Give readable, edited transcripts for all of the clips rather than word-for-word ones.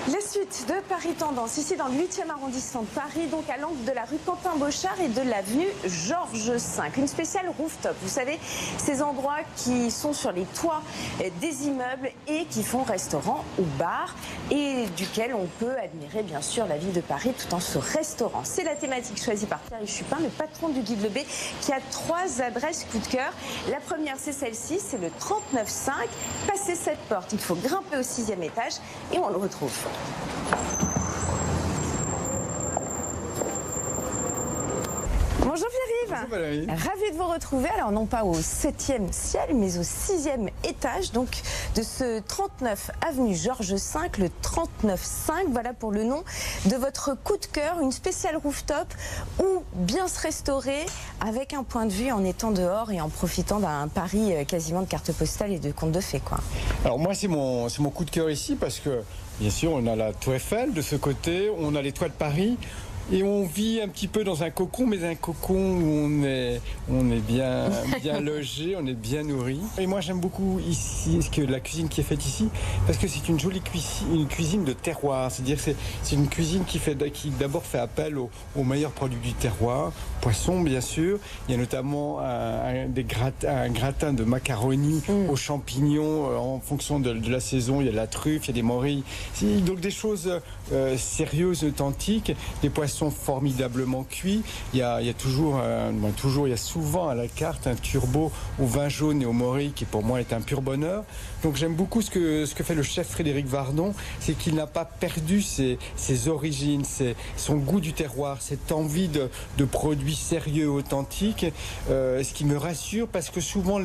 La suite de Paris Tendance, ici dans le 8e arrondissement de Paris, donc à l'angle de la rue Quentin-Bochart et de l'avenue Georges V. Une spéciale rooftop, vous savez, ces endroits qui sont sur les toits des immeubles et qui font restaurant ou bar et duquel on peut admirer bien sûr la ville de Paris tout en se restaurant. C'est la thématique choisie par Thierry Chupin, le patron du Guide Le B, qui a 3 adresses coup de cœur. La première, c'est celle-ci, c'est le 39,5. Passer cette porte, il faut grimper au 6e étage et on le retrouve. Bonjour Pierre-Yves. Bonjour Valérie. Ravi de vous retrouver, alors non pas au 7e ciel, mais au 6e étage, donc de ce 39 avenue Georges V, le 39,5, voilà pour le nom de votre coup de cœur, une spéciale rooftop où bien se restaurer avec un point de vue en étant dehors et en profitant d'un Paris quasiment de carte postale et de contes de fées, quoi. Alors moi c'est mon coup de cœur ici parce que bien sûr on a la Tour Eiffel de ce côté, on a les toits de Paris. Et on vit un petit peu dans un cocon, mais un cocon où on est bien logé, on est bien nourri. Et moi j'aime beaucoup ici la cuisine qui est faite ici, parce que c'est une jolie cuisine de terroir. C'est-à-dire c'est une cuisine qui d'abord fait appel aux meilleurs produits du terroir, poisson bien sûr. Il y a notamment un gratin de macaroni aux champignons en fonction de la saison. Il y a de la truffe, il y a des morilles. Donc des choses sérieuses, authentiques, des poissons formidablement cuits. Il y a souvent à la carte un turbo au vin jaune et au morille qui pour moi est un pur bonheur. Donc j'aime beaucoup ce que fait le chef Frédéric Vardon, c'est qu'il n'a pas perdu ses origines, son goût du terroir, cette envie de produits sérieux, authentiques, ce qui me rassure parce que souvent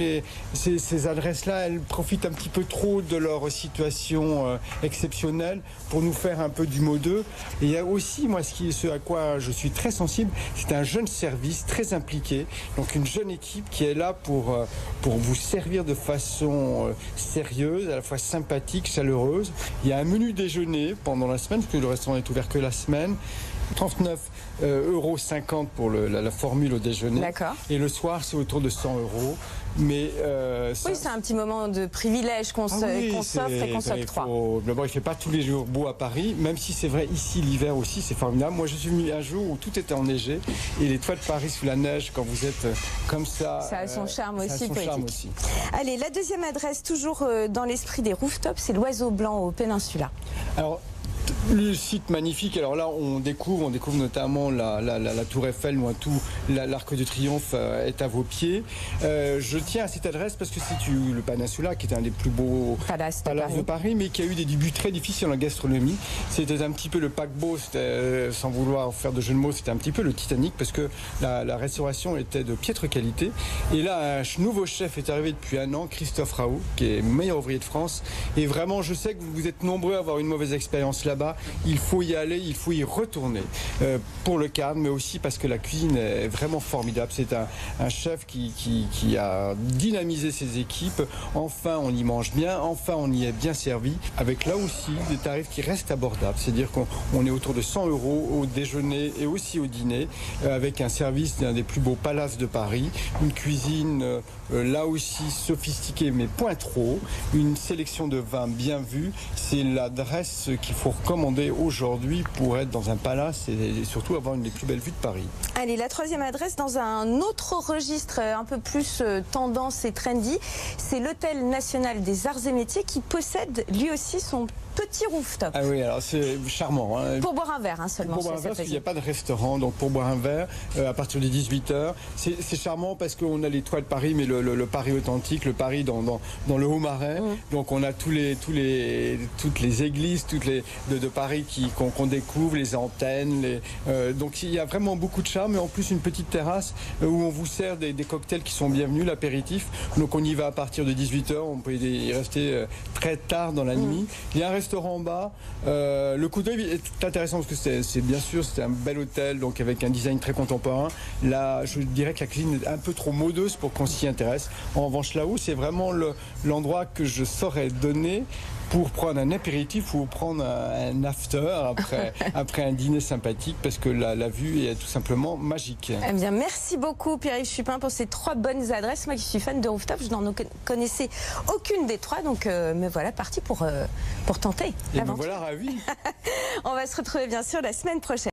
ces adresses-là, elles profitent un petit peu trop de leur situation exceptionnelle pour nous faire un peu du mot d'eux. Et il y a aussi, moi, ce à quoi je suis très sensible, c'est un jeune service très impliqué, donc une jeune équipe qui est là pour vous servir de façon sérieuse, à la fois sympathique, chaleureuse. Il y a un menu déjeuner pendant la semaine, parce que le restaurant est ouvert que la semaine. 39,50 € pour la formule au déjeuner. D'accord. Et le soir, c'est autour de 100 €. Mais oui, c'est un petit moment de privilège qu'on s'offre et qu'on s'octroie. D'abord, il ne fait pas tous les jours beau à Paris, même si c'est vrai, ici, l'hiver aussi, c'est formidable. Moi, je suis venu un jour où tout était enneigé et les toits de Paris sous la neige, quand vous êtes comme ça... Ça a son charme aussi, charme aussi. Allez, la deuxième adresse, toujours dans l'esprit des rooftops, c'est l'Oiseau Blanc au Péninsula. Alors, le site magnifique, alors là on découvre notamment la Tour Eiffel, loin tout, l'Arc de Triomphe est à vos pieds. Je tiens à cette adresse parce que c'est le Péninsula qui est un des plus beaux palaces de Paris, mais qui a eu des débuts très difficiles en gastronomie. C'était un petit peu le paquebot, sans vouloir faire de jeu de mots, c'était un petit peu le Titanic parce que la restauration était de piètre qualité. Et là un nouveau chef est arrivé depuis un an, Christophe Raoult, qui est meilleur ouvrier de France. Et vraiment je sais que vous êtes nombreux à avoir une mauvaise expérience là-bas. Il faut y aller, il faut y retourner pour le cadre, mais aussi parce que la cuisine est vraiment formidable. C'est un chef qui a dynamisé ses équipes. Enfin, on y mange bien, enfin, on y est bien servi, avec là aussi des tarifs qui restent abordables. C'est-à-dire qu'on est autour de 100 € au déjeuner et aussi au dîner, avec un service d'un des plus beaux palaces de Paris, une cuisine là aussi sophistiquée, mais point trop, une sélection de vins bien vus. C'est l'adresse qu'il faut recommander aujourd'hui pour être dans un palace et surtout avoir une des plus belles vues de Paris. Allez, la troisième adresse dans un autre registre un peu plus tendance et trendy, c'est l'Hôtel National des Arts et Métiers qui possède lui aussi son petit rooftop. Ah oui, alors c'est charmant. Hein. Pour boire un verre seulement. Pour boire un verre, parce qu'il n'y a pas de restaurant, donc pour boire un verre, à partir de 18 h, c'est charmant parce qu'on a les toits de Paris, mais le Paris authentique, le Paris dans le Haut-Marais. Donc on a toutes les églises de Paris qu'on découvre, les antennes. Donc il y a vraiment beaucoup de charme, et en plus une petite terrasse où on vous sert des cocktails qui sont bienvenus, l'apéritif. Donc on y va à partir de 18 h, on peut y rester très tard dans la nuit. Il y a un restaurant en bas. Le coup d'œil est intéressant parce que c'est un bel hôtel, donc avec un design très contemporain. Là, je dirais que la cuisine est un peu trop modeuse pour qu'on s'y intéresse. En revanche, là-haut, c'est vraiment l'endroit que je saurais donner pour prendre un apéritif ou prendre un after après un dîner sympathique, parce que la vue est tout simplement magique. Eh bien, merci beaucoup Pierre-Yves Chupin pour ces 3 bonnes adresses. Moi qui suis fan de rooftop, je n'en connaissais aucune des 3, donc me voilà parti pour tenter. Et me voilà ravi. On va se retrouver bien sûr la semaine prochaine.